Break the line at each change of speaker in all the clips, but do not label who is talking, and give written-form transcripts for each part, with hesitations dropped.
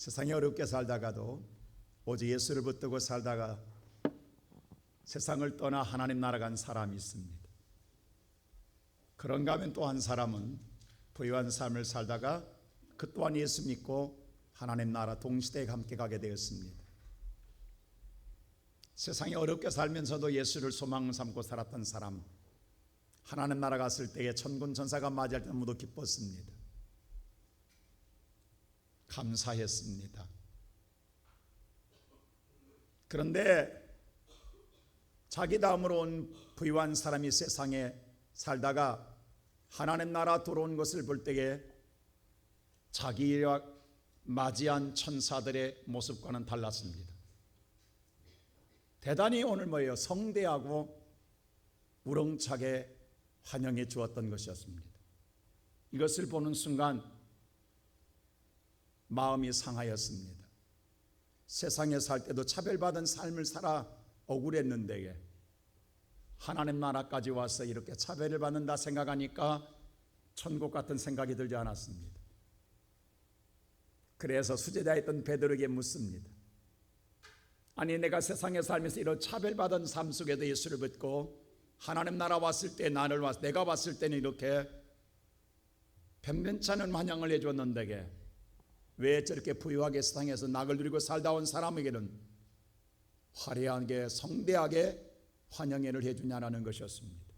세상에 어렵게 살다가도 오직 예수를 붙들고 살다가 세상을 떠나 하나님 나라 간 사람이 있습니다. 그런가 하면 또 한 사람은 부유한 삶을 살다가 그 또한 예수 믿고 하나님 나라 동시대에 함께 가게 되었습니다. 세상에 어렵게 살면서도 예수를 소망 삼고 살았던 사람, 하나님 나라 갔을 때에 천군 천사가 맞이할 때 너무도 기뻤습니다. 감사했습니다. 그런데 자기 다음으로 온 부유한 사람이 세상에 살다가 하나님 나라 들어온 것을 볼 때에 자기와 맞이한 천사들의 모습과는 달랐습니다. 대단히 오늘 뭐예요? 성대하고 우렁차게 환영해 주었던 것이었습니다. 이것을 보는 순간 마음이 상하였습니다. 세상에 살 때도 차별받은 삶을 살아 억울했는데 하나님 나라까지 와서 이렇게 차별을 받는다 생각하니까 천국 같은 생각이 들지 않았습니다. 그래서 수제자였던 베드로에게 묻습니다. 아니, 내가 세상에 살면서 이런 차별받은 삶 속에도 예수를 믿고 하나님 나라 왔을 때 내가 왔을 때는 이렇게 변변치 않은 환영을 해줬는데 왜 저렇게 부유하게 세상에서 낙을 누리고 살다 온 사람에게는 화려하게 성대하게 환영회를 해주냐라는 것이었습니다.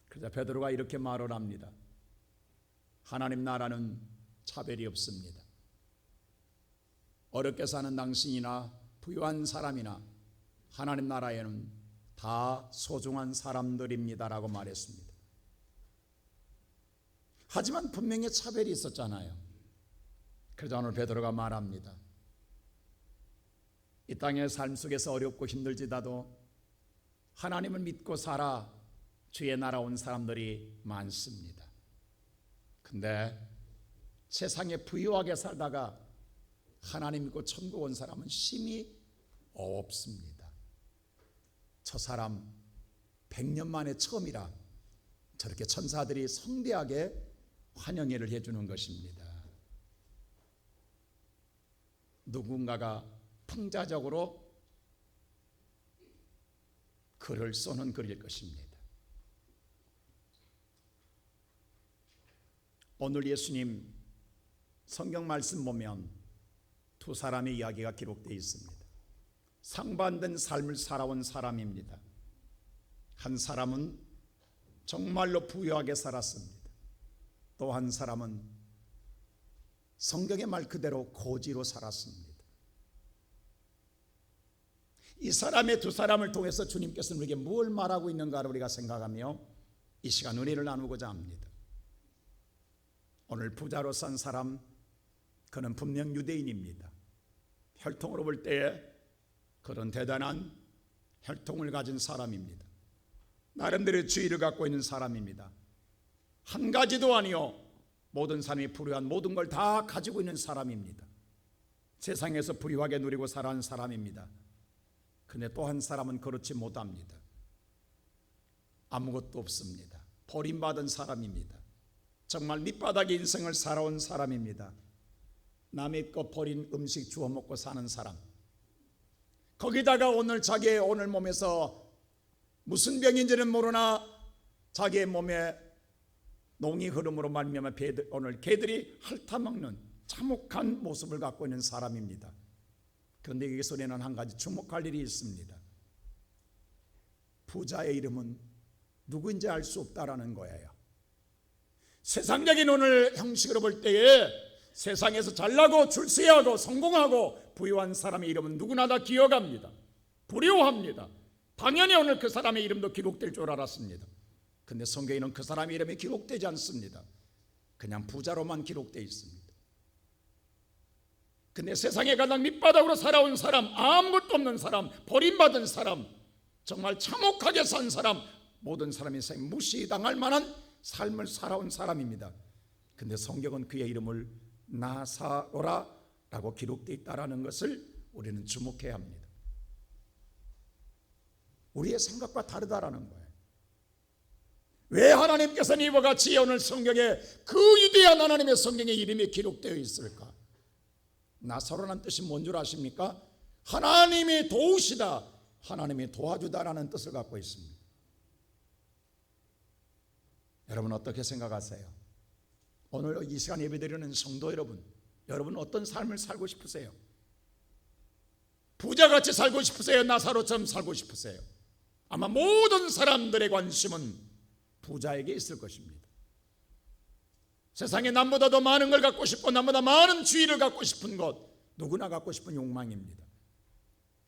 그래서 베드로가 이렇게 말을 합니다. 하나님 나라는 차별이 없습니다. 어렵게 사는 당신이나 부유한 사람이나 하나님 나라에는 다 소중한 사람들입니다라고 말했습니다. 하지만 분명히 차별이 있었잖아요. 그래서 오늘 베드로가 말합니다. 이 땅의 삶 속에서 어렵고 힘들지라도 하나님을 믿고 살아 주의 나라 온 사람들이 많습니다. 근데 세상에 부유하게 살다가 하나님 믿고 천국 온 사람은 심히 없습니다. 저 사람 100년 만에 처음이라 저렇게 천사들이 성대하게 환영회를 해주는 것입니다. 누군가가 풍자적으로 글을 쏘는 글일 것입니다. 오늘 예수님 성경 말씀 보면 두 사람의 이야기가 기록되어 있습니다. 상반된 삶을 살아온 사람입니다. 한 사람은 정말로 부유하게 살았습니다. 또 한 사람은 성경의 말 그대로 고지로 살았습니다. 이 사람의 두 사람을 통해서 주님께서는 우리에게 뭘 말하고 있는가를 우리가 생각하며 이 시간 은혜를 나누고자 합니다. 오늘 부자로 산 사람, 그는 분명 유대인입니다. 혈통으로 볼 때에 그런 대단한 혈통을 가진 사람입니다. 나름대로 주의를 갖고 있는 사람입니다. 한 가지도 아니요, 모든 사람이 불우한 모든 걸 다 가지고 있는 사람입니다. 세상에서 부유하게 누리고 살아온 사람입니다. 근데 또 한 사람은 그렇지 못합니다. 아무것도 없습니다. 버림받은 사람입니다. 정말 밑바닥의 인생을 살아온 사람입니다. 남의 것 버린 음식 주워 먹고 사는 사람. 거기다가 오늘 자기의 오늘 몸에서 무슨 병인지는 모르나 자기의 몸에 농이 흐름으로 말미암아 오늘 개들이 핥아먹는 참혹한 모습을 갖고 있는 사람입니다. 그런데 여기서는 한 가지 주목할 일이 있습니다. 부자의 이름은 누구인지 알 수 없다라는 거예요. 세상적인 오늘 형식으로 볼 때에 세상에서 잘나고 출세하고 성공하고 부유한 사람의 이름은 누구나 다 기억합니다. 부려워합니다. 당연히 오늘 그 사람의 이름도 기록될 줄 알았습니다. 근데 성경에는 그 사람의 이름이 기록되지 않습니다. 그냥 부자로만 기록되어 있습니다. 근데 세상에 가장 밑바닥으로 살아온 사람, 아무것도 없는 사람, 버림받은 사람, 정말 참혹하게 산 사람, 모든 사람이 무시당할 만한 삶을 살아온 사람입니다. 근데 성경은 그의 이름을 나사로라라고 기록되어 있다는 것을 우리는 주목해야 합니다. 우리의 생각과 다르다라는 거예요. 왜 하나님께서는 이와 같이 오늘 성경에 그 위대한 하나님의 성경의 이름이 기록되어 있을까? 나사로라는 뜻이 뭔 줄 아십니까? 하나님이 도우시다, 하나님이 도와주다라는 뜻을 갖고 있습니다. 여러분 어떻게 생각하세요? 오늘 이 시간 예배드리는 성도 여러분, 여러분 어떤 삶을 살고 싶으세요? 부자같이 살고 싶으세요? 나사로처럼 살고 싶으세요? 아마 모든 사람들의 관심은 부자에게 있을 것입니다. 세상에 남보다 더 많은 걸 갖고 싶고 남보다 많은 지위를 갖고 싶은 것, 누구나 갖고 싶은 욕망입니다.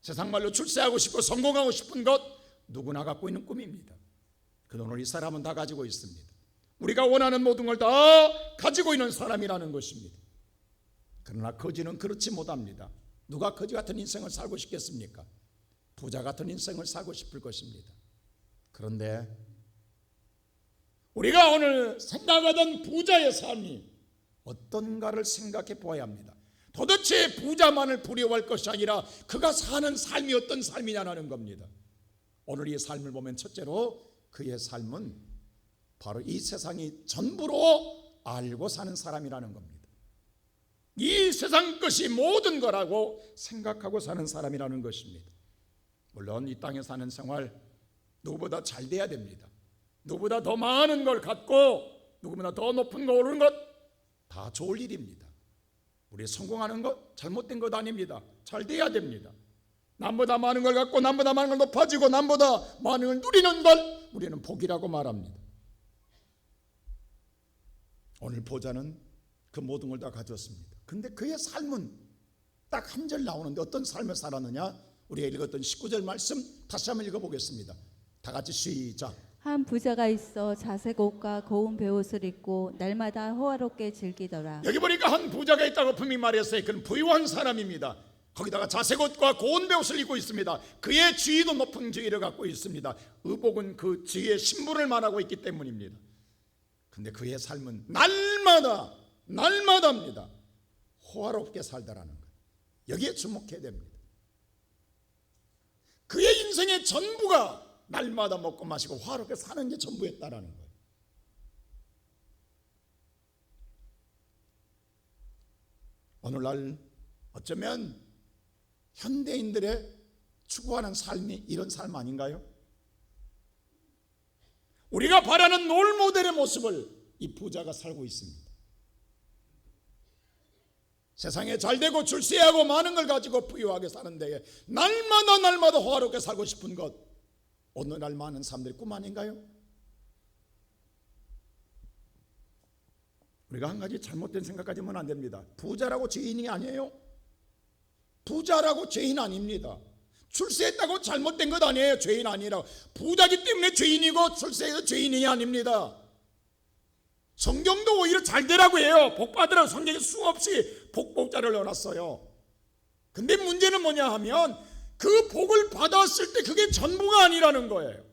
세상 말로 출세하고 싶고 성공하고 싶은 것, 누구나 갖고 있는 꿈입니다. 그 돈을 이 사람은 다 가지고 있습니다. 우리가 원하는 모든 걸 다 가지고 있는 사람이라는 것입니다. 그러나 거지는 그렇지 못합니다. 누가 거지 같은 인생을 살고 싶겠습니까? 부자 같은 인생을 살고 싶을 것입니다. 그런데 우리가 오늘 생각하던 부자의 삶이 어떤가를 생각해 보아야 합니다. 도대체 부자만을 부러워할 것이 아니라 그가 사는 삶이 어떤 삶이냐는 겁니다. 오늘 이 삶을 보면 첫째로 그의 삶은 바로 이 세상이 전부로 알고 사는 사람이라는 겁니다. 이 세상 것이 모든 거라고 생각하고 사는 사람이라는 것입니다. 물론 이 땅에 사는 생활 누구보다 잘 돼야 됩니다. 누구보다 더 많은 걸 갖고 누구보다 더 높은 거 오르는 것 다 좋을 일입니다. 우리 성공하는 것 잘못된 것 아닙니다. 잘 돼야 됩니다. 남보다 많은 걸 갖고 남보다 많은 걸 높아지고 남보다 많은 걸 누리는 걸 우리는 복이라고 말합니다. 오늘 보자는 그 모든 걸 다 가졌습니다. 근데 그의 삶은 딱 한 절 나오는데 어떤 삶을 살았느냐? 우리가 읽었던 19절 말씀 다시 한번 읽어보겠습니다. 다 같이 시작.
한 부자가 있어 자색 옷과 고운 베옷을 입고 날마다 호화롭게 즐기더라.
여기 보니까 한 부자가 있다고 분명히 말했어요. 그는 부유한 사람입니다. 거기다가 자색 옷과 고운 베옷을 입고 있습니다. 그의 지위도 높은 지위를 갖고 있습니다. 의복은 그 지위의 신분을 말하고 있기 때문입니다. 근데 그의 삶은 날마다입니다. 호화롭게 살다라는 것. 여기에 주목해야 됩니다. 그의 인생의 전부가 날마다 먹고 마시고 화롭게 사는 게 전부였다라는 거예요. 오늘날 어쩌면 현대인들의 추구하는 삶이 이런 삶 아닌가요? 우리가 바라는 롤모델의 모습을 이 부자가 살고 있습니다. 세상에 잘되고 출세하고 많은 걸 가지고 부유하게 사는 데에 날마다 호화롭게 살고 싶은 것, 오늘날 많은 사람들의 꿈 아닌가요? 우리가 한 가지 잘못된 생각까지 하면 안 됩니다. 부자라고 죄인이 아니에요. 부자라고 죄인 아닙니다. 출세했다고 잘못된 것 아니에요. 죄인 아니라고. 부자기 때문에 죄인이고 출세해서 죄인이 아닙니다. 성경도 오히려 잘 되라고 해요. 복 받으라고 성경에 수없이 복자를 넣어놨어요. 근데 문제는 뭐냐 하면 그 복을 받았을 때 그게 전부가 아니라는 거예요.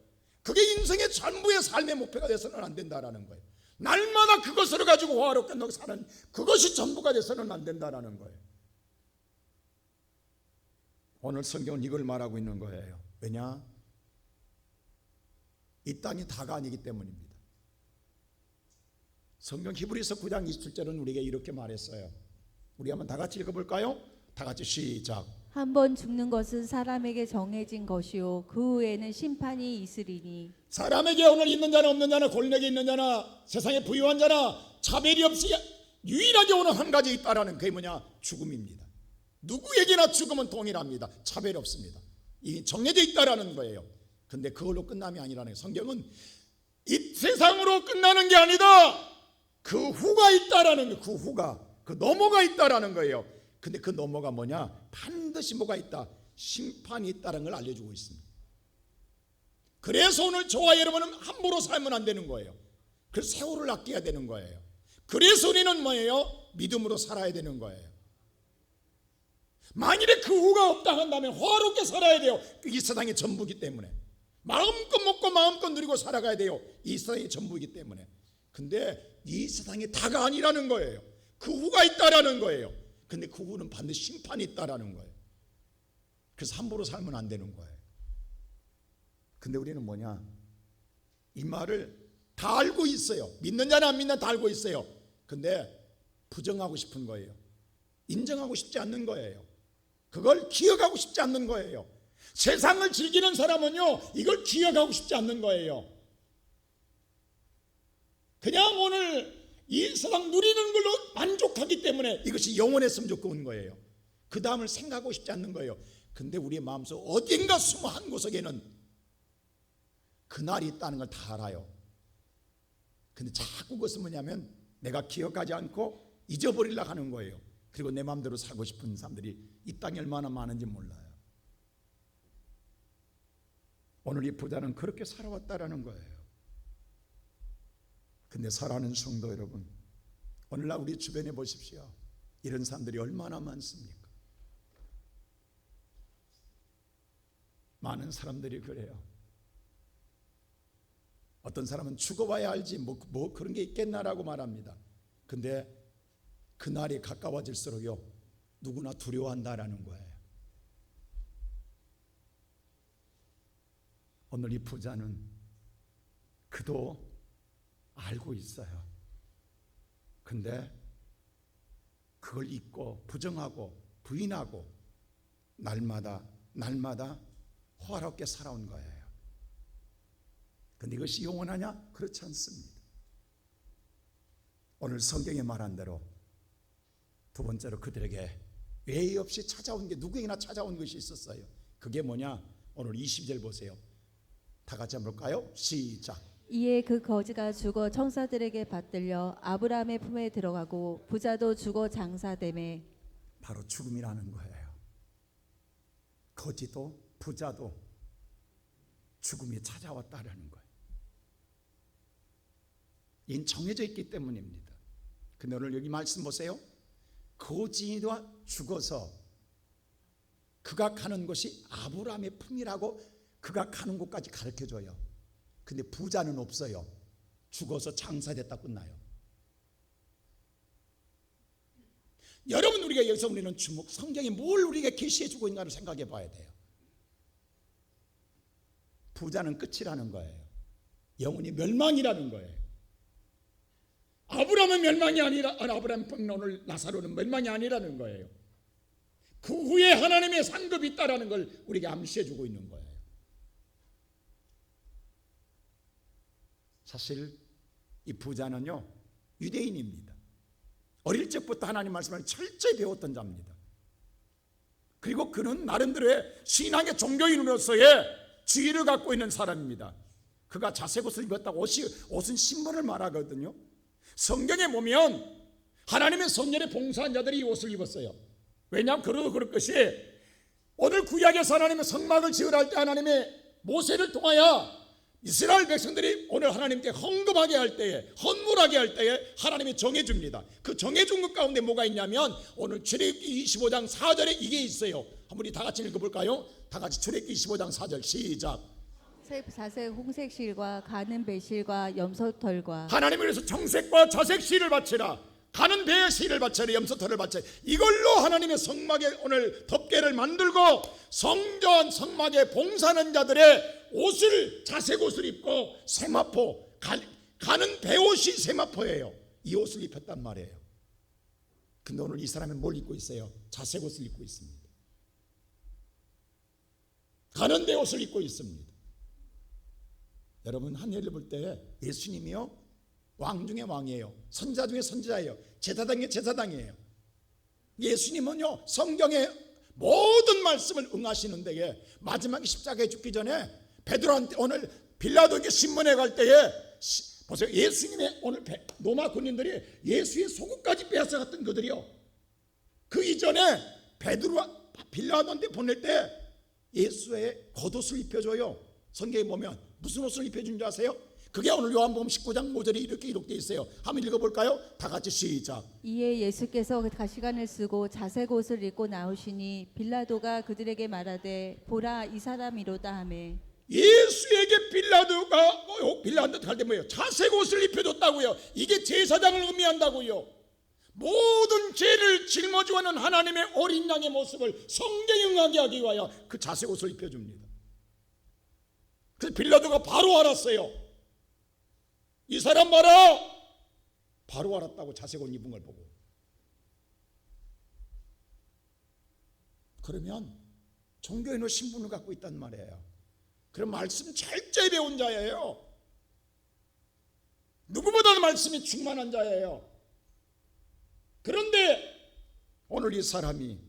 그게 인생의 전부의 삶의 목표가 돼서는 안 된다라는 거예요. 날마다 그것을 가지고 호화롭게 사는 그것이 전부가 돼서는 안 된다라는 거예요. 오늘 성경은 이걸 말하고 있는 거예요. 왜냐? 이 땅이 다가 아니기 때문입니다. 성경 히브리서 9장 27절은 우리에게 이렇게 말했어요. 우리 한번 다 같이 읽어볼까요? 다 같이 시작.
한 번 죽는 것은 사람에게 정해진 것이요 그 후에는 심판이 있으리니.
사람에게 오늘 있는 자나 없는 자나 권력이 있는 자나 세상에 부유한 자나 차별이 없이 유일하게 오늘 한 가지 있다라는 그게 뭐냐? 죽음입니다. 누구에게나 죽음은 동일합니다. 차별이 없습니다. 이 정해져 있다라는 거예요. 근데 그걸로 끝남이 아니라는 거예요. 성경은 이 세상으로 끝나는 게 아니다. 그 후가 있다라는 거예요. 그 후가, 그 넘어가 있다라는 거예요. 근데 그 넘어가 뭐냐? 반드시 뭐가 있다? 심판이 있다는 걸 알려주고 있습니다. 그래서 오늘 저와 여러분은 함부로 살면 안 되는 거예요. 그래서 세월을 아껴야 되는 거예요. 그래서 우리는 뭐예요? 믿음으로 살아야 되는 거예요. 만일에 그 후가 없다 한다면 화롭게 살아야 돼요. 이 세상의 전부이기 때문에. 마음껏 먹고 마음껏 누리고 살아가야 돼요. 이 세상의 전부이기 때문에. 근데 이 세상이 다가 아니라는 거예요. 그 후가 있다라는 거예요. 근데 그 후는 반드시 심판이 있다라는 거예요. 그래서 함부로 살면 안 되는 거예요. 근데 우리는 뭐냐? 이 말을 다 알고 있어요. 믿는 자는 안 믿는 다 알고 있어요. 근데 부정하고 싶은 거예요. 인정하고 싶지 않는 거예요. 그걸 기억하고 싶지 않는 거예요. 세상을 즐기는 사람은요, 이걸 기억하고 싶지 않는 거예요. 그냥 오늘 이 세상 누리는 걸로 만족하기 때문에 이것이 영원했으면 좋겠는 거예요. 그 다음을 생각하고 싶지 않는 거예요. 근데 우리의 마음속 어딘가 숨어 한 구석에는 그날이 있다는 걸 다 알아요. 근데 자꾸 그것은 뭐냐면 내가 기억하지 않고 잊어버리려고 하는 거예요. 그리고 내 마음대로 살고 싶은 사람들이 이 땅에 얼마나 많은지 몰라요. 오늘 이 부자는 그렇게 살아왔다라는 거예요. 근데 사랑하는 성도 여러분, 오늘날 우리 주변에 보십시오. 이런 사람들이 얼마나 많습니까? 많은 사람들이 그래요. 어떤 사람은 죽어봐야 알지 뭐 그런 게 있겠나라고 말합니다. 근데 그날이 가까워질수록요, 누구나 두려워한다라는 거예요. 오늘 이 부자는 그도 알고 있어요. 근데 그걸 잊고 부정하고 부인하고 날마다 호화롭게 살아온 거예요. 근데 이것이 영원하냐? 그렇지 않습니다. 오늘 성경에 말한 대로 두 번째로 그들에게 예의 없이 찾아온 게 누구에게나 찾아온 것이 있었어요. 그게 뭐냐? 오늘 20절 보세요. 다 같이 한번 볼까요? 시작.
이에 그 거지가 죽어 청사들에게 받들려 아브라함의 품에 들어가고 부자도 죽어 장사되매.
바로 죽음이라는 거예요. 거지도 부자도 죽음이 찾아왔다라는 거예요. 이는 정해져 있기 때문입니다. 근데 오늘 여기 말씀 보세요. 거지가 죽어서 그가 가는 곳이 아브라함의 품이라고 그가 가는 곳까지 가르쳐줘요. 근데 부자는 없어요. 죽어서 장사됐다 끝나요. 여러분, 우리가 여기서 우리는 성경이 뭘 우리에게 계시해 주고 있는가를 생각해 봐야 돼요. 부자는 끝이라는 거예요. 영혼이 멸망이라는 거예요. 아브라함은 멸망이 아니라, 아브라함 오늘 나사로는 멸망이 아니라는 거예요. 그 후에 하나님의 상급이 있다라는 걸 우리에게 암시해 주고 있는 거예요. 사실 이 부자는요, 유대인입니다. 어릴 적부터 하나님 말씀을 철저히 배웠던 자입니다. 그리고 그는 나름대로의 신앙의 종교인으로서의 지위를 갖고 있는 사람입니다. 그가 자색 옷을 입었다고 옷은 신분을 말하거든요. 성경에 보면 하나님의 성전에 봉사한 자들이 이 옷을 입었어요. 왜냐하면 그럴 것이 오늘 구약에서 하나님의 성막을 지으라 할 때 하나님의 모세를 통하여 이스라엘 백성들이 오늘 하나님께 헌금하게 할 때에, 헌물하게 할 때에 하나님이 정해줍니다. 그 정해준 것 가운데 뭐가 있냐면 오늘 출애굽기 25장 4절에 이게 있어요. 한번 우리 다 같이 읽어볼까요? 다 같이 출애굽기 25장 4절 시작.
자색 홍색실과 가는 배실과 염소털과.
하나님이 그래서 정색과 자색실을 바치라, 가는 배의 실을 바치라, 염소털을 바치라. 이걸로 하나님의 성막에 오늘 덮개를 만들고 성전 성막에 봉사하는 자들의 옷을, 자색 옷을 입고 세마포, 가는 배옷이 세마포예요. 이 옷을 입혔단 말이에요. 근데 오늘 이 사람은 뭘 입고 있어요? 자색 옷을 입고 있습니다. 가는 배옷을 입고 있습니다. 여러분, 한예를 볼 때 예수님이요, 왕 중에 왕이에요. 선자 중에 선자예요. 제사장의 제사장이에요. 예수님은요, 성경의 모든 말씀을 응하시는 데에 마지막에 십자가에 죽기 전에 베드로한테 오늘 빌라도에게 신문에 갈 때에 보세요. 예수님의 오늘 로마 군인들이 예수의 속옷까지 빼앗아갔던 그들이요. 그 이전에 빌라도한테 보낼 때 예수의 겉옷을 입혀줘요. 성경에 보면 무슨 옷을 입혀준 줄 아세요? 그게 오늘 요한복음 19장 5절에 이렇게 기록되어 있어요. 한번 읽어볼까요? 다 같이 시작.
이에 예수께서 가시관을 쓰고 자색 옷을 입고 나오시니 빌라도가 그들에게 말하되 보라, 이 사람이로다 하매.
예수에게 빌라도한테 할 때 뭐예요? 자색 옷을 입혀줬다고요. 이게 제사장을 의미한다고요. 모든 죄를 짊어지고 하는 하나님의 어린 양의 모습을 성경에 응하게 하기 위하여 그 자색 옷을 입혀줍니다. 그래서 빌라도가 바로 알았어요. 이 사람 봐라. 바로 알았다고, 자색 옷 입은 걸 보고. 그러면 종교인의 신분을 갖고 있단 말이에요. 그럼 말씀 철저히 배운 자예요. 누구보다도 말씀이 충만한 자예요. 그런데 오늘 이 사람이,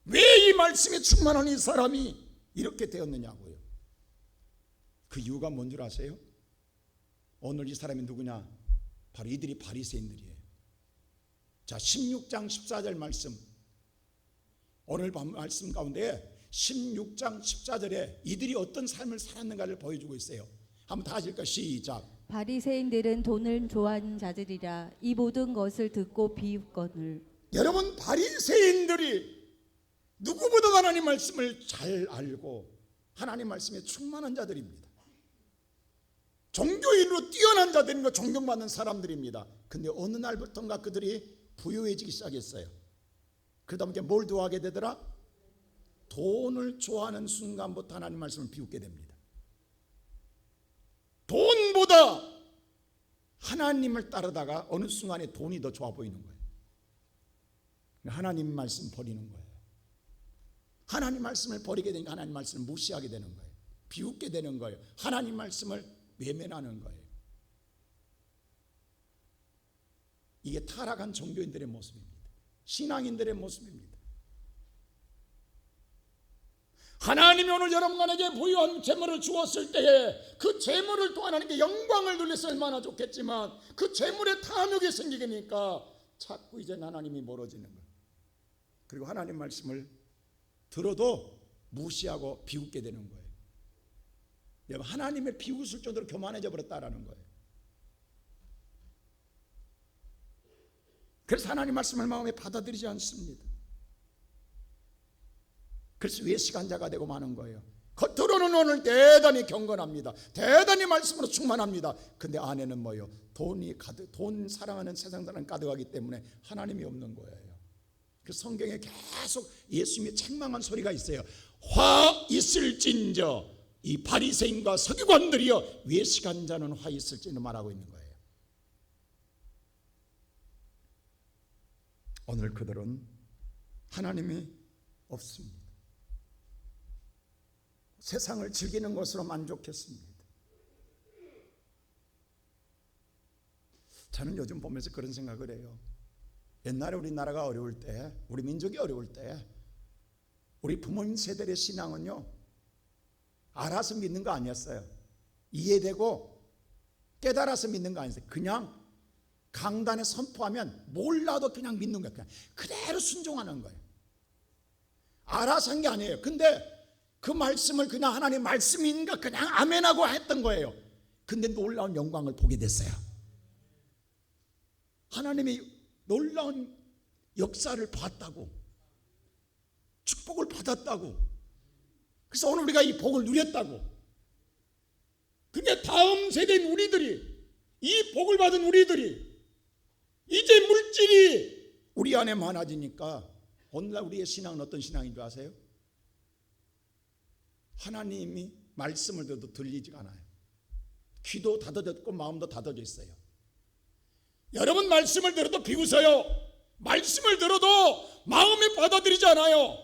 왜 이 말씀에 충만한 이 사람이 이렇게 되었느냐고요. 그 이유가 뭔 줄 아세요? 오늘 이 사람이 누구냐? 바로 이들이 바리새인들이에요. 자, 16장 14절 말씀, 오늘 말씀 가운데 16장 14절에 이들이 어떤 삶을 살았는가를 보여주고 있어요. 한번 다 읽을까요? 시작.
바리새인들은 돈을 좋아하는 자들이라 이 모든 것을 듣고 비웃거늘.
여러분, 바리새인들이 누구보다 하나님 말씀을 잘 알고 하나님 말씀에 충만한 자들입니다. 종교인으로 뛰어난 자들입니다. 존경받는 사람들입니다. 근데 어느 날부터인가 그들이 부유해지기 시작했어요. 그러다 보니까 뭘 좋아하게 되더라? 돈을 좋아하는 순간부터 하나님 말씀을 비웃게 됩니다. 돈보다 하나님을 따르다가 어느 순간에 돈이 더 좋아 보이는 거예요. 하나님 말씀 버리는 거예요. 하나님 말씀을 버리게 되니까 하나님 말씀을 무시하게 되는 거예요. 비웃게 되는 거예요. 하나님 말씀을 외면하는 거예요. 이게 타락한 종교인들의 모습입니다. 신앙인들의 모습입니다. 하나님이 오늘 여러분에게 부유한 재물을 주었을 때에 그 재물을 또 하나님께 영광을 돌려서 얼마나 좋겠지만 그 재물에 탐욕이 생기게 되니까 자꾸 이제 하나님이 멀어지는 거예요. 그리고 하나님 말씀을 들어도 무시하고 비웃게 되는 거예요. 여러분, 하나님을 비웃을 정도로 교만해져 버렸다라는 거예요. 그래서 하나님 말씀을 마음에 받아들이지 않습니다. 그래서 외식한자가 되고 마는 거예요. 겉으로는 오늘 대단히 경건합니다. 대단히 말씀으로 충만합니다. 근데 안에는 뭐예요? 돈이 가득, 돈 사랑하는 세상 사람 가득하기 때문에 하나님이 없는 거예요. 그 성경에 계속 예수님이 책망한 소리가 있어요. 화 있을진저 이 바리새인과 서기관들이여 외식한 자는 화 있을지는 말하고 있는 거예요. 오늘 그들은 하나님이 없습니다. 세상을 즐기는 것으로 만족했습니다. 저는 요즘 보면서 그런 생각을 해요. 옛날에 우리나라가 어려울 때, 우리 민족이 어려울 때 우리 부모님 세대의 신앙은요, 알아서 믿는 거 아니었어요. 이해되고 깨달아서 믿는 거 아니었어요. 그냥 강단에 선포하면 몰라도 그냥 믿는 거예요. 그냥 그대로 순종하는 거예요. 알아서 한 게 아니에요. 근데 그 말씀을 그냥 하나님 말씀인가 그냥 아멘하고 했던 거예요. 근데 놀라운 영광을 보게 됐어요. 하나님이 놀라운 역사를 봤다고, 축복을 받았다고, 그래서 오늘 우리가 이 복을 누렸다고. 근데 다음 세대인 우리들이, 이 복을 받은 우리들이 이제 물질이 우리 안에 많아지니까 오늘날 우리의 신앙은 어떤 신앙인 줄 아세요? 하나님이 말씀을 들어도 들리지가 않아요. 귀도 닫아졌고 마음도 닫아져 있어요. 여러분, 말씀을 들어도 비웃어요. 말씀을 들어도 마음에 받아들이지 않아요.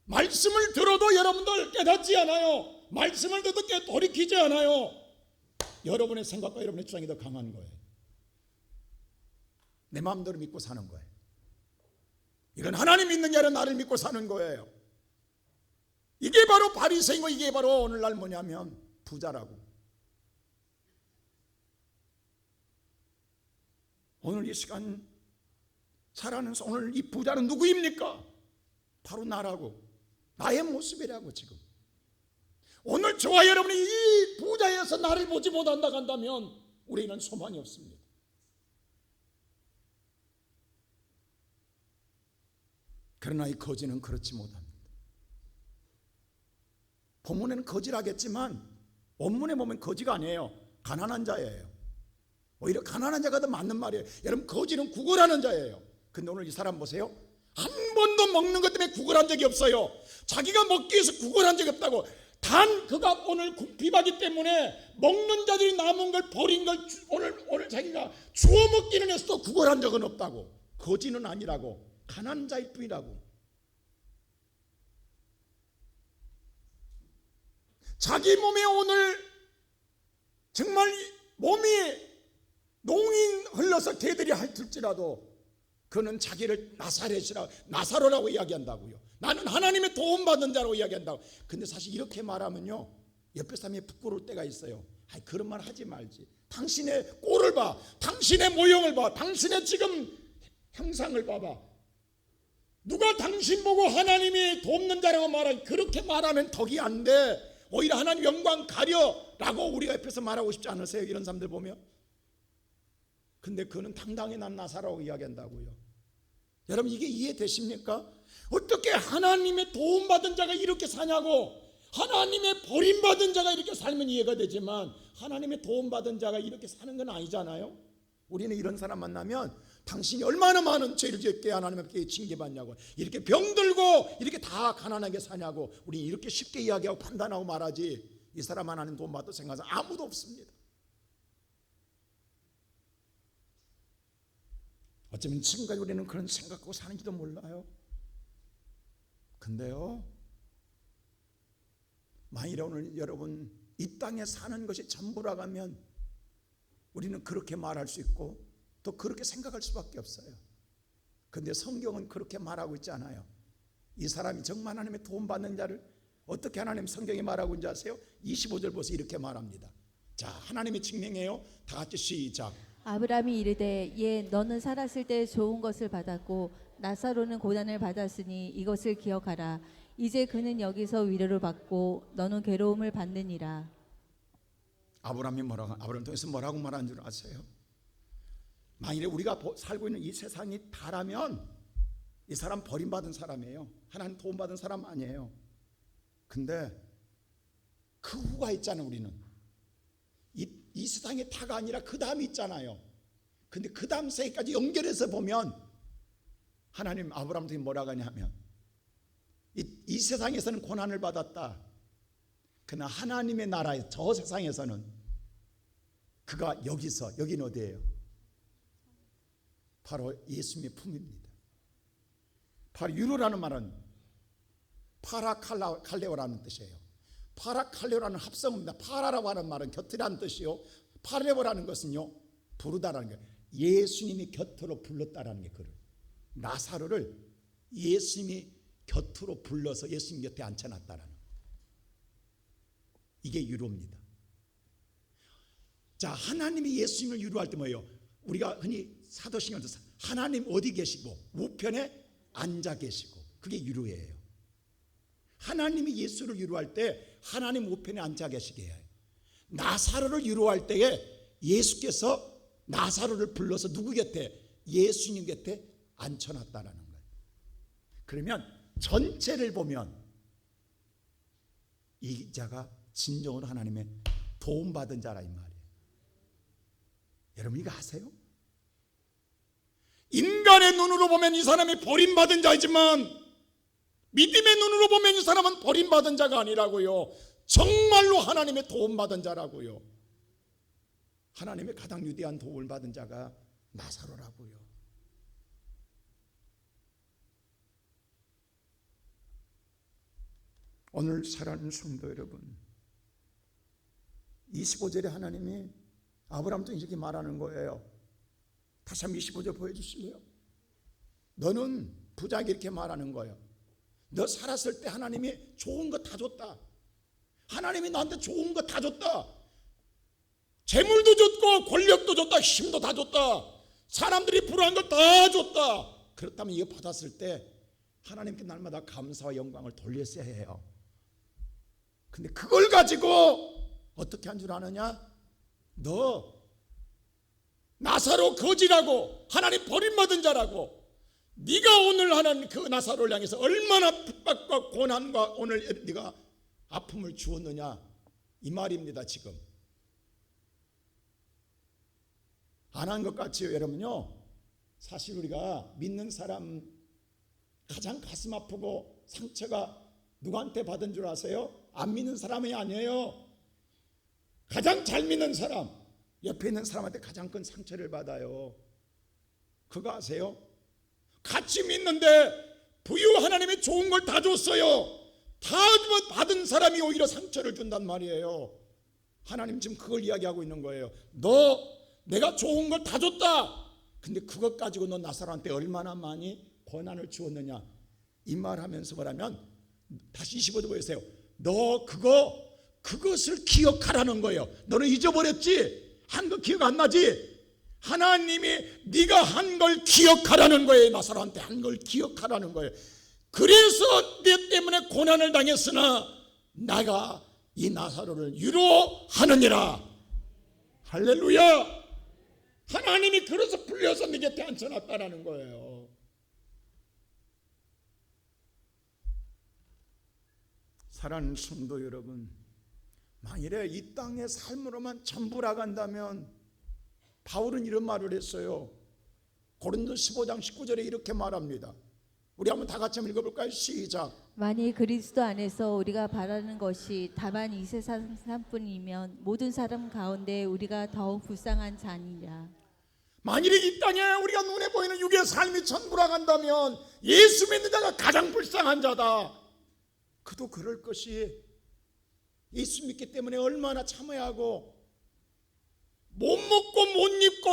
말씀을 들어도 여러분들 깨닫지 않아요. 말씀을 들어도 돌이키지 않아요. 여러분의 생각과 여러분의 주장이 더 강한 거예요. 내 마음대로 믿고 사는 거예요. 이건 하나님 믿는 게 아니라 나를 믿고 사는 거예요. 이게 바로 바리새인이고 이게 바로 오늘날 뭐냐면 부자라고. 오늘 이 시간 살아가는 오늘 이 부자는 누구입니까? 바로 나라고, 나의 모습이라고. 지금 오늘 저와 여러분이 이 부자에서 나를 보지 못한다 한다면 우리는 소망이 없습니다. 그러나 이 거지는 그렇지 못합니다. 본문에는 거지라겠지만 원문에 보면 거지가 아니에요. 가난한 자예요. 오히려 가난한 자가 더 맞는 말이에요. 여러분, 거지는 구걸하는 자예요. 근데 오늘 이 사람 보세요. 한 번도 먹는 것 때문에 구걸한 적이 없어요. 자기가 먹기 위해서 구걸한 적이 없다고. 단 그가 오늘 궁핍하기 때문에 먹는 자들이 남은 걸 버린 걸 오늘 자기가 주워 먹기는 했어도 구걸한 적은 없다고. 거지는 아니라고. 가난한 자일 뿐이라고. 자기 몸에 오늘 정말 몸이 농인 흘러서 개들이 핥을지라도 그는 자기를 나사로라고 이야기한다고요. 나는 하나님의 도움받은 자라고 이야기한다고. 근데 사실 이렇게 말하면요, 옆에 사람이 부끄러울 때가 있어요. 아이, 그런 말 하지 말지. 당신의 꼴을 봐, 당신의 모형을 봐, 당신의 지금 형상을 봐봐. 누가 당신 보고 하나님이 돕는 자라고 말하니, 그렇게 말하면 덕이 안 돼. 오히려 하나님 영광 가려라고 우리가 옆에서 말하고 싶지 않으세요? 이런 사람들 보면. 근데 그는 당당히 난 나사라고 이야기한다고요. 여러분, 이게 이해되십니까? 어떻게 하나님의 도움받은 자가 이렇게 사냐고. 하나님의 버림받은 자가 이렇게 살면 이해가 되지만 하나님의 도움받은 자가 이렇게 사는 건 아니잖아요. 우리는 이런 사람 만나면 당신이 얼마나 많은 죄를 지었게 하나님께 징계받냐고, 이렇게 병들고 이렇게 다 가난하게 사냐고, 우리 이렇게 쉽게 이야기하고 판단하고 말하지, 이 사람 하나님 도움받을 생각은 아무도 없습니다. 어쩌면 지금까지 우리는 그런 생각하고 사는지도 몰라요. 근데요, 만일에 오늘 여러분 이 땅에 사는 것이 전부라고 하면 우리는 그렇게 말할 수 있고 또 그렇게 생각할 수밖에 없어요. 근데 성경은 그렇게 말하고 있지 않아요. 이 사람이 정말 하나님의 도움받는 자를 어떻게 하나님 성경이 말하고 있는지 아세요? 25절 보세요. 이렇게 말합니다. 자, 하나님이 증명해요. 다 같이 시작.
아브라함이 이르되 예 너는 살았을 때 좋은 것을 받았고 나사로는 고난을 받았으니 이것을 기억하라. 이제 그는 여기서 위로를 받고 너는 괴로움을 받느니라.
아브라함이 아브라함 통해서 뭐라고 말하는 줄 아세요? 만일에 우리가 살고 있는 이 세상이 다라면 이 사람 버림받은 사람이에요. 하나님 도움받은 사람 아니에요. 근데 그 후가 있잖아요. 우리는 이 세상의 타가 아니라 그 다음이 있잖아요. 근데 그 다음 세계까지 연결해서 보면 하나님 아브라함한테 뭐라고 하냐 하면 이 세상에서는 고난을 받았다. 그러나 하나님의 나라에 저 세상에서는 그가 여기서, 여기는 어디예요? 바로 예수님의 품입니다. 바로 유로라는 말은 파라칼레오라는 뜻이에요. 파라칼레오라는 합성어입니다. 파라라고 하는 말은 곁이라는 뜻이요, 파레오라는 것은요 부르다라는 거예요. 예수님이 곁으로 불렀다라는 게 그를, 나사로를 예수님이 곁으로 불러서 예수님 곁에 앉혀놨다라는 거예요. 이게 유로입니다. 자, 하나님이 예수님을 유로할 때 뭐예요? 우리가 흔히 사도신경에서 하나님 어디 계시고 우편에 앉아 계시고, 그게 유로예요. 하나님이 예수를 유로할 때 하나님 우편에 앉아 계시게 해요. 나사로를 유로할 때에 예수께서 나사로를 불러서 누구 곁에? 예수님 곁에 앉혀놨다라는 거예요. 그러면 전체를 보면 이 자가 진정으로 하나님의 도움받은 자라 이 말이에요. 여러분 이거 아세요? 인간의 눈으로 보면 이 사람이 버림받은 자이지만 믿음의 눈으로 보면 이 사람은 버림받은 자가 아니라고요. 정말로 하나님의 도움받은 자라고요. 하나님의 가장 위대한 도움을 받은 자가 나사로라고요. 오늘 사랑하는 성도 여러분, 25절에 하나님이 아브라함도 이렇게 말하는 거예요. 다시 한번 25절 보여주실래요? 너는 부자에게 이렇게 말하는 거예요. 너 살았을 때 하나님이 좋은 거 다 줬다. 하나님이 너한테 좋은 거 다 줬다. 재물도 줬고 권력도 줬다. 힘도 다 줬다. 사람들이 불안한 거 다 줬다. 그렇다면 이거 받았을 때 하나님께 날마다 감사와 영광을 돌렸어야 해요. 근데 그걸 가지고 어떻게 한 줄 아느냐? 너 나사로 거지라고, 하나님 버림받은 자라고, 네가 오늘 하나님 그 나사로를 향해서 얼마나 핍박과 고난과 오늘 네가 아픔을 주었느냐 이 말입니다. 지금 안 한 것 같지요 여러분요? 사실 우리가 믿는 사람 가장 가슴 아프고 상처가 누구한테 받은 줄 아세요? 안 믿는 사람이 아니에요. 가장 잘 믿는 사람, 옆에 있는 사람한테 가장 큰 상처를 받아요. 그거 아세요? 같이 믿는데 부유 하나님이 좋은 걸 다 줬어요. 다 받은 사람이 오히려 상처를 준단 말이에요. 하나님 지금 그걸 이야기하고 있는 거예요. 내가 좋은 걸 다 줬다. 근데 그것 가지고 너 나사로한테 얼마나 많이 고난을 주었느냐. 이 말하면서 뭐라면 다시 25절 보세요. 너 그것을 기억하라는 거예요. 너는 잊어버렸지? 한 거 기억 안 나지? 하나님이 네가 한 걸 기억하라는 거예요. 나사로한테 한 걸 기억하라는 거예요. 그래서 내 때문에 고난을 당했으나 내가 이 나사로를 위로하느니라. 할렐루야. 하나님이 그래서 불려서 네 곁에 앉혀놨다라는 거예요. 사랑하는 성도 여러분, 만일에 이 땅의 삶으로만 전부 나간다면 바울은 이런 말을 했어요. 고린도 15장 19절에 이렇게 말합니다. 우리 한번 다 같이 한번 읽어볼까요? 시작.
만일 그리스도 안에서 우리가 바라는 것이 다만 이 세상 삶뿐이면 모든 사람 가운데 우리가 더욱 불쌍한 자니라.
만일에 이 땅에 우리가 눈에 보이는 육의 삶이 전부라 간다면 예수 믿는 자가 가장 불쌍한 자다. 그도 그럴 것이 예수 믿기 때문에 얼마나 참아야 하고 못 먹고 못 입고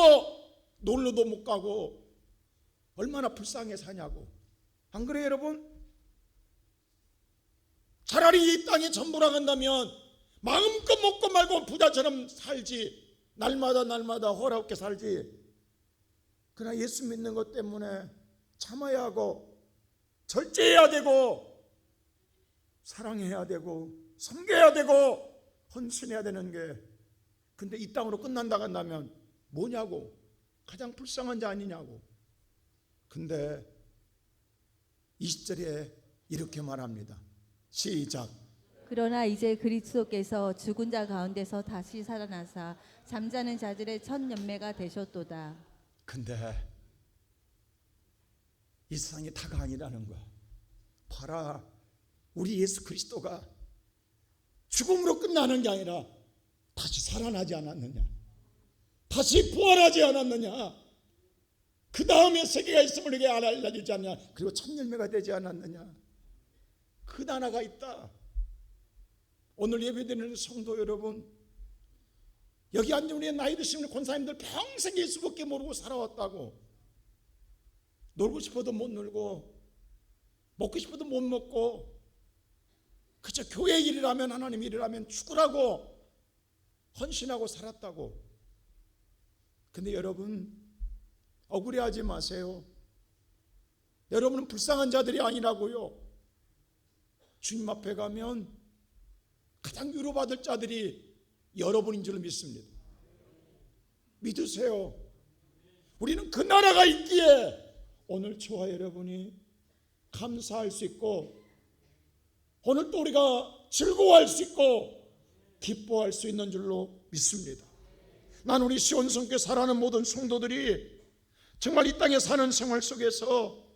놀러도 못 가고 얼마나 불쌍해 사냐고. 안 그래요 여러분? 차라리 이 땅이 전부라 간다면 마음껏 먹고 말고 부자처럼 살지. 날마다 호락게 살지. 그러나 예수 믿는 것 때문에 참아야 하고 절제해야 되고 사랑해야 되고 섬겨야 되고 헌신해야 되는 게, 근데 이 땅으로 끝난다 간다면 뭐냐고. 가장 불쌍한 자 아니냐고. 근데 20절에 이렇게 말합니다. 시작.
그러나 이제 그리스도께서 죽은 자 가운데서 다시 살아나사 잠자는 자들의 첫 연매가 되셨도다.
근데 이 세상이 다가 아니라는 거야. 봐라, 우리 예수 그리스도가 죽음으로 끝나는 게 아니라 다시 살아나지 않았느냐, 다시 부활하지 않았느냐, 그 다음에 세계가 있음을 우리에게 알려주지 않느냐, 그리고 첫 열매가 되지 않았느냐. 그 나라가 있다. 오늘 예배드리는 성도 여러분, 여기 앉은 우리의 나이 드신 우리 권사님들 평생 예수밖에 모르고 살아왔다고. 놀고 싶어도 못 놀고 먹고 싶어도 못 먹고 그저 교회 일이라면 하나님 일이라면 죽으라고 헌신하고 살았다고. 근데 여러분 억울해하지 마세요. 여러분은 불쌍한 자들이 아니라고요. 주님 앞에 가면 가장 위로받을 자들이 여러분인 줄 믿습니다. 믿으세요. 우리는 그 나라가 있기에 오늘 저와 여러분이 감사할 수 있고 오늘 또 우리가 즐거워할 수 있고 기뻐할 수 있는 줄로 믿습니다. 난 우리 시온성교회 살아가는 모든 성도들이 정말 이 땅에 사는 생활 속에서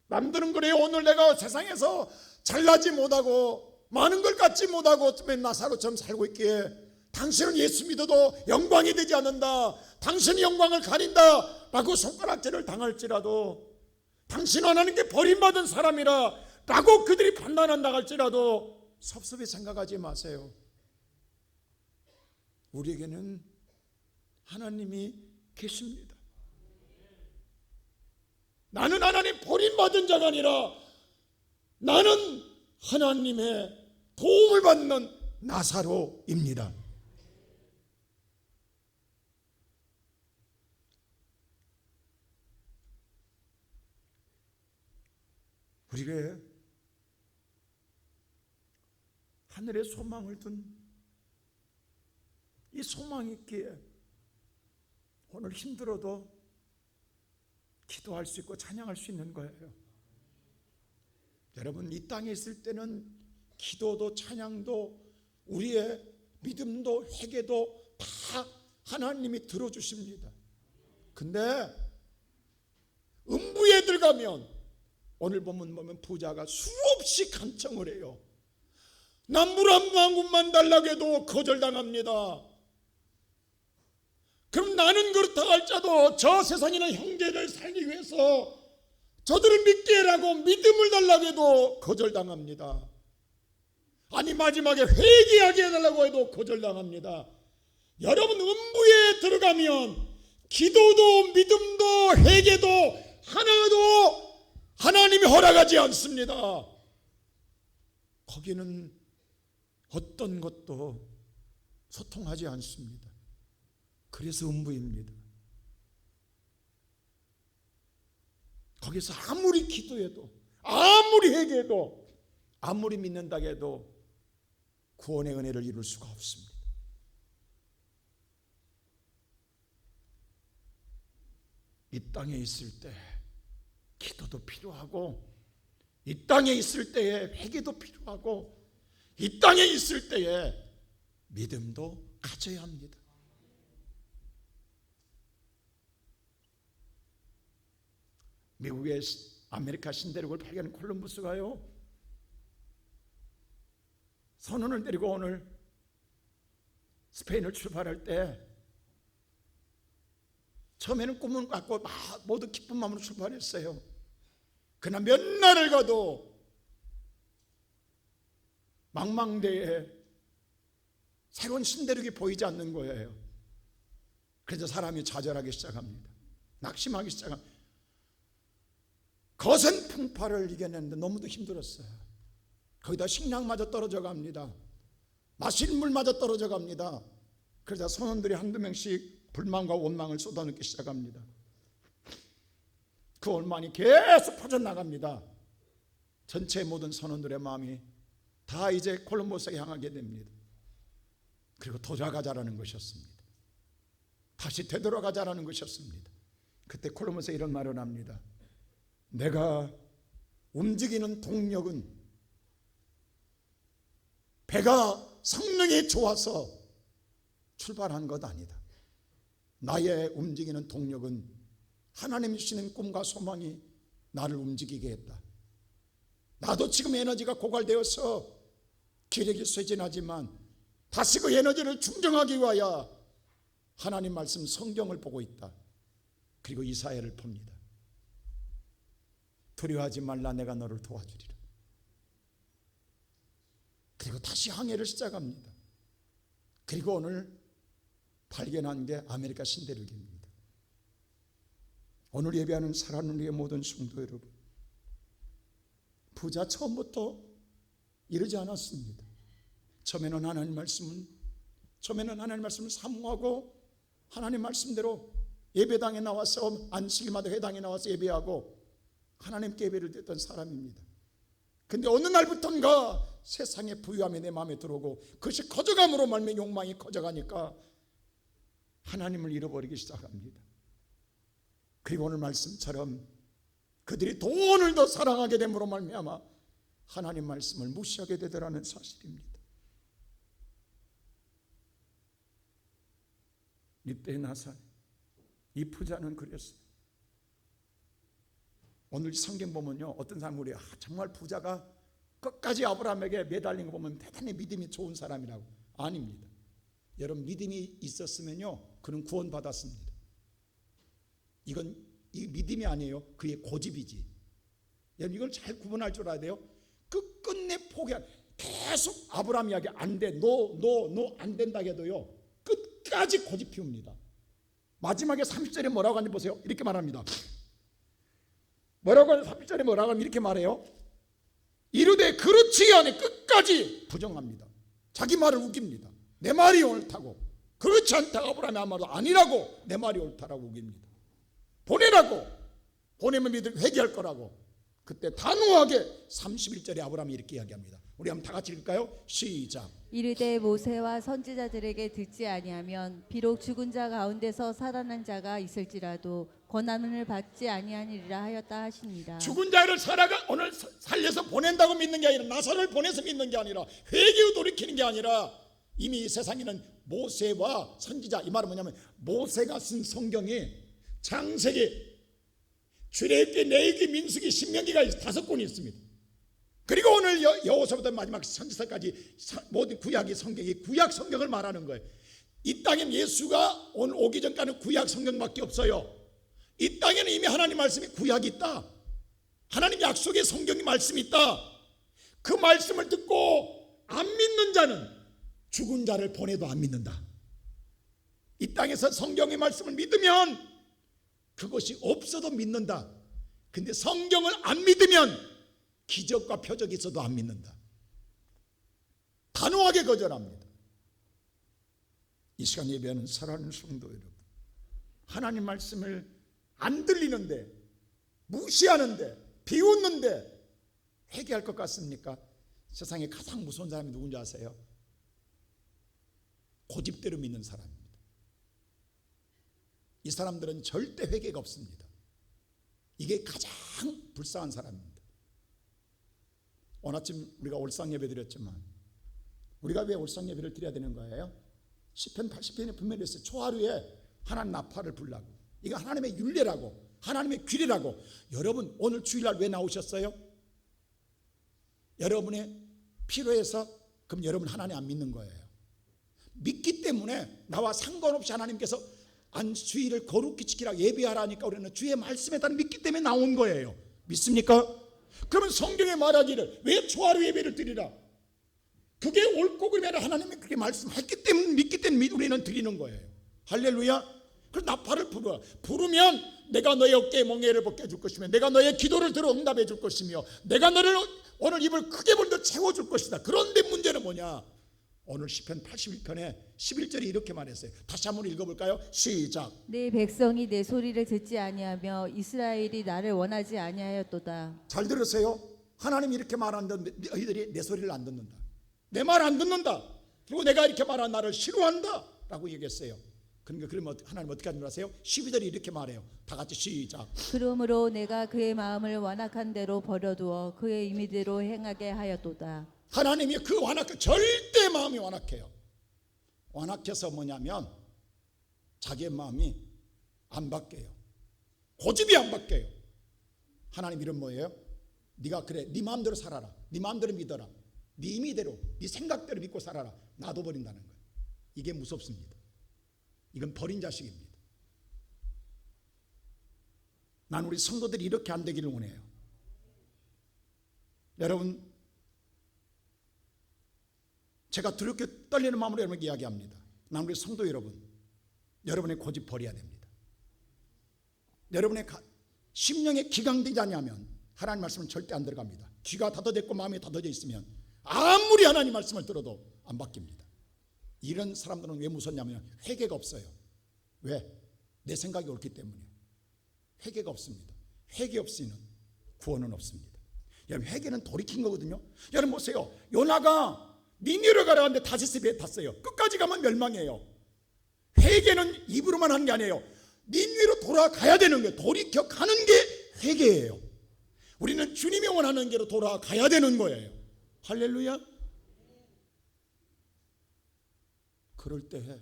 남들은 그래요. 오늘 내가 세상에서 잘나지 못하고 많은 걸 갖지 못하고 맨 나사로처럼 살고 있기에 당신은 예수 믿어도 영광이 되지 않는다, 당신이 영광을 가린다 라고 손가락질을 당할지라도, 당신은 하나님께 버림받은 사람이라 라고 그들이 판단한다 할지라도 섭섭히 생각하지 마세요. 우리에게는 하나님이 계십니다. 나는 하나님 버림받은 자가 아니라 나는 하나님의 도움을 받는 나사로입니다. 우리가 하늘에 소망을 둔 이 소망이 있기에 오늘 힘들어도 기도할 수 있고 찬양할 수 있는 거예요. 여러분, 이 땅에 있을 때는 기도도 찬양도 우리의 믿음도 회개도 다 하나님이 들어주십니다. 근데 음부에 들어가면 오늘 보면 부자가 수없이 간청을 해요. 난 물 한 방울만 달라고 해도 거절당합니다. 그럼 나는 그렇다 할지라도 저 세상에는 형제를 살기 위해서 저들을 믿게 해라고 믿음을 달라고 해도 거절당합니다. 아니 마지막에 회개하게 해달라고 해도 거절당합니다. 여러분 음부에 들어가면 기도도 믿음도 회개도 하나도 하나님이 허락하지 않습니다. 거기는 어떤 것도 소통하지 않습니다. 그래서 음부입니다. 거기서 아무리 기도해도 아무리 회개해도 아무리 믿는다고 해도 구원의 은혜를 이룰 수가 없습니다. 이 땅에 있을 때 기도도 필요하고 이 땅에 있을 때에 회개도 필요하고 이 땅에 있을 때에 믿음도 가져야 합니다. 미국의 아메리카 신대륙을 발견한 콜럼버스가요, 선원을 데리고 오늘 스페인을 출발할 때 처음에는 꿈을 갖고 모두 기쁜 마음으로 출발했어요. 그러나 몇 날을 가도 망망대해에 새로운 신대륙이 보이지 않는 거예요. 그래서 사람이 좌절하기 시작합니다. 낙심하기 시작합니다. 거센 풍파를 이겨냈는데 너무도 힘들었어요. 거기다 식량마저 떨어져 갑니다. 마실 물마저 떨어져 갑니다. 그러자 선원들이 한두 명씩 불만과 원망을 쏟아넣기 시작합니다. 그 원망이 계속 퍼져나갑니다. 전체 모든 선원들의 마음이 다 이제 콜럼버스에 향하게 됩니다. 그리고 돌아가자라는 것이었습니다. 다시 되돌아가자라는 것이었습니다. 그때 콜럼버스가 이런 말을 합니다. 내가 움직이는 동력은 배가 성능이 좋아서 출발한 것 아니다. 나의 움직이는 동력은 하나님이 주시는 꿈과 소망이 나를 움직이게 했다. 나도 지금 에너지가 고갈되어서 기력이 쇠진하지만 다시 그 에너지를 충전하기 위하여 하나님 말씀 성경을 보고 있다. 그리고 이사야를 봅니다. 두려워하지 말라, 내가 너를 도와주리라. 그리고 다시 항해를 시작합니다. 그리고 오늘 발견한 게 아메리카 신대륙입니다. 오늘 예배하는 사랑하는 우리의 모든 성도 여러분, 부자 처음부터 이러지 않았습니다. 처음에는 하나님 말씀을 사모하고 하나님 말씀대로 예배당에 나와서 안식일마다 회당에 나와서 예배하고 하나님께 예배를 드렸던 사람입니다. 근데 어느 날부터인가 세상의 부유함이 내 마음에 들어오고 그것이 커져감으로 말미암아 욕망이 커져가니까 하나님을 잃어버리기 시작합니다. 그리고 오늘 말씀처럼 그들이 돈을 더 사랑하게 됨으로 말미암아 하나님 말씀을 무시하게 되더라는 사실입니다. 이때 나사 이 부자는 그랬어요. 오늘 성경 보면요, 어떤 사람이 우리 정말 부자가 끝까지 아브라함에게 매달린 거 보면 대단히 믿음이 좋은 사람이라고. 아닙니다. 여러분, 믿음이 있었으면요 그는 구원받았습니다. 이건 이 믿음이 아니에요. 그의 고집이지. 여러분, 이걸 잘 구분할 줄 알아야 돼요. 끝끝내 포기한, 계속 아브라함 이야기 안 돼, 너 안 된다 해도요 끝까지 고집 피웁니다. 마지막에 30절에 뭐라고 하는지 보세요. 이렇게 말합니다. 뭐라고 하는 30절에 뭐라고 하면 이렇게 말해요. 이르되 그렇지 아니, 끝까지 부정합니다. 자기 말을 우깁니다. 내 말이 옳다고, 그렇지 않다 아브라함이 한 말도 아니라고 내 말이 옳다라고 우깁니다. 보내라고, 보내면 믿을 회개할 거라고. 그때 단호하게 31절에 아브라함이 이렇게 이야기합니다. 우리 한번 다 같이 읽을까요? 시작.
이르되 모세와 선지자들에게 듣지 아니하면 비록 죽은 자 가운데서 살아난 자가 있을지라도 권한을 받지 아니하니라 하였다 하시니라.
죽은 자를 오늘 살려서 보낸다고 믿는 게 아니라, 나사로를 보내서 믿는 게 아니라, 회개로 돌이키는 게 아니라, 이미 이 세상에는 모세와 선지자, 이 말은 뭐냐면 모세가 쓴 성경이 창세기, 출애굽기, 레위기, 민수기, 신명기가 5권이 있습니다. 그리고 오늘 여호수아부터 마지막 선지서까지 모든 구약이 성경이 구약 성경을 말하는 거예요. 이 땅엔 예수가 오늘 오기 전까지는 구약 성경밖에 없어요. 이 땅에는 이미 하나님 말씀이 구약이 있다. 하나님 약속의 성경의 말씀이 있다. 그 말씀을 듣고 안 믿는 자는 죽은 자를 보내도 안 믿는다. 이 땅에서 성경의 말씀을 믿으면 그것이 없어도 믿는다. 근데 성경을 안 믿으면 기적과 표적이 있어도 안 믿는다. 단호하게 거절합니다. 이 시간 예배하는 사랑하는 성도 여러분, 하나님 말씀을 안 들리는데, 무시하는데, 비웃는데 회개할 것 같습니까? 세상에 가장 무서운 사람이 누군지 아세요? 고집대로 믿는 사람입니다. 이 사람들은 절대 회개가 없습니다. 이게 가장 불쌍한 사람입니다. 오늘 아침 우리가 올상 예배 드렸지만, 우리가 왜 올상 예배를 드려야 되는 거예요? 시편 80편에 분명히 했어요. 초하루에 하나님 나팔을 불라고. 이거 하나님의 율례라고, 하나님의 규례라고. 여러분 오늘 주일날 왜 나오셨어요? 여러분의 필요해서? 그럼 여러분 하나님 안 믿는 거예요. 믿기 때문에 나와 상관없이 하나님께서 안주일을 거룩히 지키라 예배하라니까 우리는 주의 말씀에 따라 믿기 때문에 나온 거예요. 믿습니까? 그러면 성경에 말하기를 왜 초하루 예배를 드리라? 그게 옳고 그르면 하나님이 그렇게 말씀했기 때문에, 믿기 때문에 우리는 드리는 거예요. 할렐루야. 그래서 나팔을 부르라. 부르면 내가 너의 어깨에 멍에를 벗겨줄 것이며, 내가 너의 기도를 들어 응답해 줄 것이며, 내가 너를 오늘 입을 크게 벌려 채워줄 것이다. 그런데 문제는 뭐냐? 오늘 시편 81편에 11절에 이렇게 말했어요. 다시 한번 읽어볼까요? 시작.
내 백성이 내 소리를 듣지 아니하며 이스라엘이 나를 원하지 아니하였도다.
잘 들으세요. 하나님이 이렇게 말하는데 너희들이 내 소리를 안 듣는다. 내 말 안 듣는다. 그리고 내가 이렇게 말한 나를 싫어한다 라고 얘기했어요. 그러니까 그러면 하나님 어떻게 하는 줄 아세요? 12절에 이렇게 말해요. 다 같이 시작.
그러므로 내가 그의 마음을 완악한 대로 버려두어 그의 임의대로 행하게 하였도다.
하나님이 그 완악해, 절대 마음이 완악해요. 완악해서 뭐냐면 자기의 마음이 안 바뀌어요. 고집이 안 바뀌어요. 하나님 이름 뭐예요? 네가 그래, 네 마음대로 살아라. 네 마음대로 믿어라. 네 임의대로, 네 생각대로 믿고 살아라. 놔둬버린다는 거예요. 이게 무섭습니다. 이건 버린 자식입니다. 난 우리 성도들이 이렇게 안 되기를 원해요. 여러분, 제가 두렵게 떨리는 마음으로 여러분에게 이야기합니다. 난 우리 성도 여러분, 여러분의 고집 버려야 됩니다. 여러분의 심령에 기강되지 않으면 하나님 말씀은 절대 안 들어갑니다. 귀가 닫아졌고 마음이 닫아져 있으면 아무리 하나님 말씀을 들어도 안 바뀝니다. 이런 사람들은 왜 무섭냐면 회개가 없어요. 왜? 내 생각이 옳기 때문에. 회개가 없습니다. 회개 없이는 구원은 없습니다. 여러분, 회개는 돌이킨 거거든요. 여러분 보세요. 요나가 니느웨로 가라 하는데 다시스 배에 탔어요. 끝까지 가면 멸망해요. 회개는 입으로만 하는 게 아니에요. 니느웨로 돌아가야 되는 거예요. 돌이켜 가는 게 회개예요. 우리는 주님이 원하는 길로 돌아가야 되는 거예요. 할렐루야. 그럴 때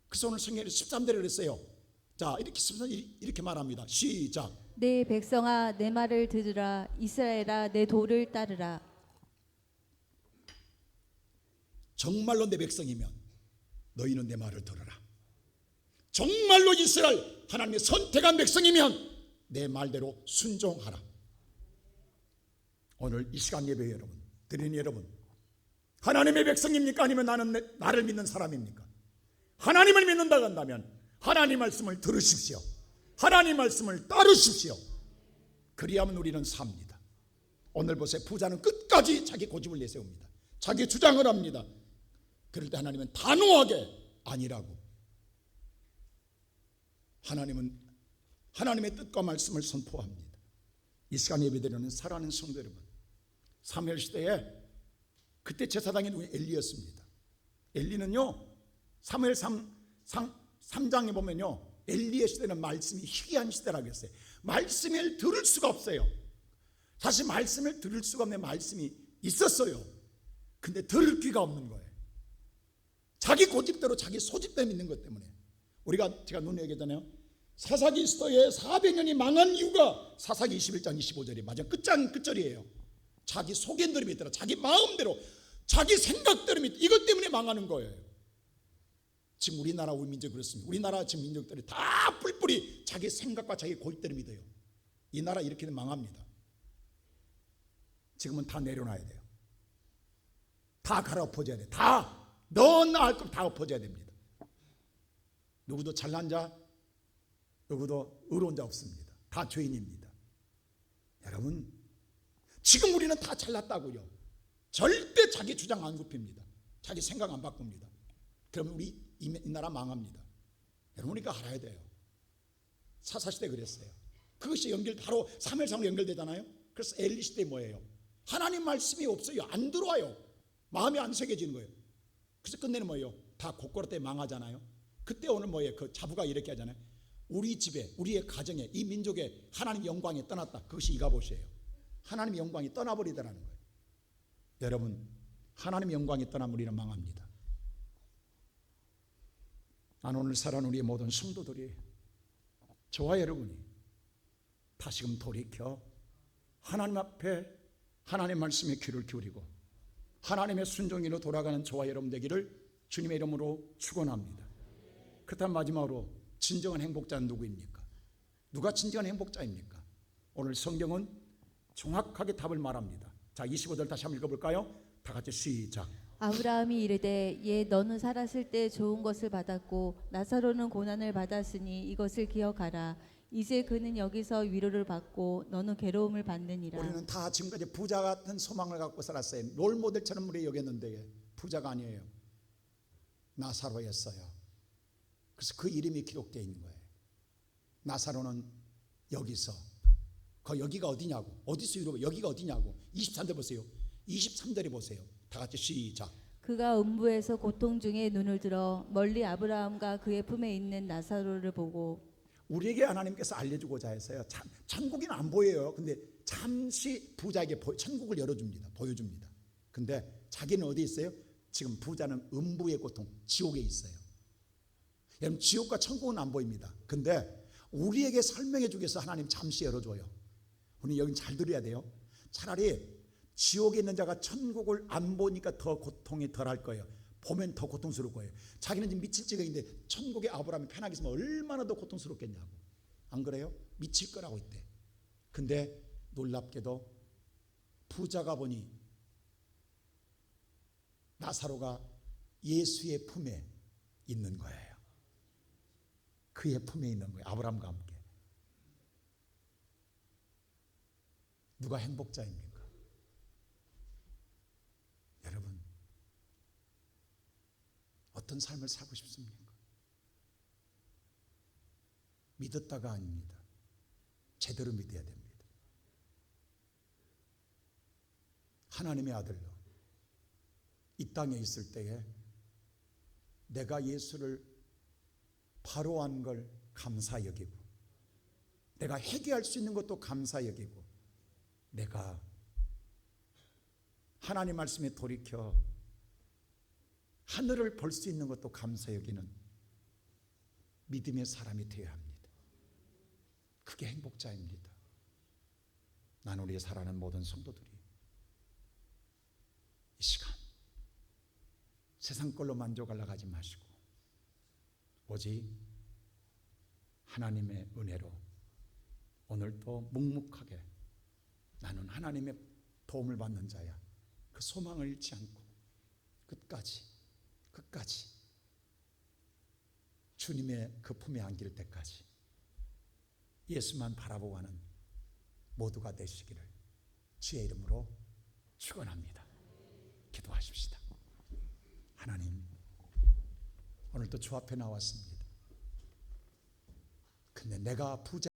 그래서 오늘 성경에 13절에 그랬어요. 자, 이렇게 말합니다. 시작.
내 백성아 내 말을 들으라. 이스라엘아 내 도를 따르라.
정말로 내 백성이면 너희는 내 말을 들어라. 정말로 이스라엘 하나님의 선택한 백성이면 내 말대로 순종하라. 오늘 이 시간 예배 여러분, 드리는 여러분, 하나님의 백성입니까? 아니면 나를 믿는 사람입니까? 하나님을 믿는다고 한다면 하나님 말씀을 들으십시오. 하나님 말씀을 따르십시오. 그리하면 우리는 삽니다. 오늘 보세요. 부자는 끝까지 자기 고집을 내세웁니다. 자기 주장을 합니다. 그럴 때 하나님은 단호하게 아니라고. 하나님은 하나님의 뜻과 말씀을 선포합니다. 이 시간 예배드리는 사랑하는 성도 여러분, 사무엘 시대에 그때 제사장이 누구? 엘리였습니다. 엘리는요, 사무엘 3장에 보면요, 엘리의 시대는 말씀이 희귀한 시대라고 했어요. 말씀을 들을 수가 없어요. 사실 말씀을 들을 수가 없는 말씀이 있었어요. 근데 들을 귀가 없는 거예요. 자기 고집대로 자기 소집대로 믿는 것 때문에. 제가 눈에 얘기했잖아요. 사사기 시대에 400년이 망한 이유가 사사기 21장 25절이 마지막 끝절이에요. 자기 속견대로 믿더라. 자기 마음대로, 자기 생각대로 믿. 이것 때문에 망하는 거예요. 지금 우리나라 우리 민족 그렇습니다. 우리나라 지금 민족들이 다 뿔뿔이 자기 생각과 자기 고집대로 믿어요. 이 나라 이렇게 되면 망합니다. 지금은 다 내려놔야 돼요. 다 갈아엎어져야 돼. 다 너나 할 것 다 엎어져야 됩니다. 누구도 잘난 자, 누구도 의로운 자 없습니다. 다 죄인입니다. 여러분, 지금 우리는 다 잘났다고요. 절대 자기 주장 안 굽힙니다. 자기 생각 안 바꿉니다. 그러면 우리 이 나라 망합니다. 여러분, 우리가 알아야 돼요. 사사시대 그랬어요. 그것이 바로 사무엘상으로 연결되잖아요. 그래서 엘리 시대 뭐예요? 하나님 말씀이 없어요. 안 들어와요. 마음이 안 새겨지는 거예요. 그래서 끝내는 뭐예요? 다 고꼬라 때 망하잖아요. 그때 오늘 뭐예요? 그 자부가 이렇게 하잖아요. 우리 집에, 우리의 가정에, 이 민족에 하나님 영광이 떠났다. 그것이 이가봇이에요. 하나님 영광이 떠나버리더라는 거예요. 여러분, 하나님 영광이 떠나면 우리는 망합니다. 난 오늘 살아온 우리의 모든 성도들이, 저와 여러분이 다시금 돌이켜 하나님 앞에 하나님 말씀에 귀를 기울이고 하나님의 순종으로 돌아가는 저와 여러분 되기를 주님의 이름으로 축원합니다. 그렇다면 마지막으로 진정한 행복자는 누구입니까? 누가 진정한 행복자입니까? 오늘 성경은 정확하게 답을 말합니다. 자, 25절 다시 한번 읽어볼까요? 다 같이 시작.
아브라함이 이르되 옛 너는 살았을 때 좋은 것을 받았고 나사로는 고난을 받았으니 이것을 기억하라. 이제 그는 여기서 위로를 받고 너는 괴로움을 받느니라.
우리는 다 지금까지 부자 같은 소망을 갖고 살았어요. 롤모델처럼 우리 여겼는데 부자가 아니에요. 나사로였어요. 그래서 그 이름이 기록되어 있는 거예요. 나사로는 여기서, 여기가 어디냐고, 어디서 위로, 여기가 어디냐고. 23절 보세요. 23절에 보세요. 다 같이 시작.
그가 음부에서 고통 중에 눈을 들어 멀리 아브라함과 그의 품에 있는 나사로를 보고.
우리에게 하나님께서 알려주고자 했어요. 천국은 안 보여요. 근데 잠시 부자에게 천국을 열어줍니다. 보여줍니다. 근데 자기는 어디 있어요? 지금 부자는 음부의 고통, 지옥에 있어요. 여러분, 지옥과 천국은 안 보입니다. 근데 우리에게 설명해 주기 위해서 하나님 잠시 열어줘요. 우리 여긴 잘 들어야 돼요. 차라리 지옥에 있는 자가 천국을 안 보니까 더 고통이 덜할 거예요. 보면 더 고통스러울 거예요. 자기는 지금 미칠 지경인데 천국에 아브라함이 편하게 있으면 얼마나 더 고통스럽겠냐고. 안 그래요? 미칠 거라고 있대. 근데 놀랍게도 부자가 보니 나사로가 예수의 품에 있는 거예요. 그의 품에 있는 거예요. 아브라함과 함께. 누가 행복자입니까? 여러분, 어떤 삶을 살고 싶습니까? 믿었다가 아닙니다. 제대로 믿어야 됩니다. 하나님의 아들로 이 땅에 있을 때에 내가 예수를 바로 한 걸 감사 여기고, 내가 회개할 수 있는 것도 감사 여기고, 내가 하나님 말씀에 돌이켜 하늘을 볼 수 있는 것도 감사 여기는 믿음의 사람이 되어야 합니다. 그게 행복자입니다. 난 우리의 살아가는 모든 성도들이 이 시간 세상 걸로 만족하려고 하지 마시고 오직 하나님의 은혜로 오늘도 묵묵하게 나는 하나님의 도움을 받는 자야, 그 소망을 잃지 않고 끝까지 주님의 그 품에 안길 때까지 예수만 바라보고 하는 모두가 되시기를 주의 이름으로 축원합니다. 기도하십시다. 하나님, 오늘도 주 앞에 나왔습니다. 근데 내가 부자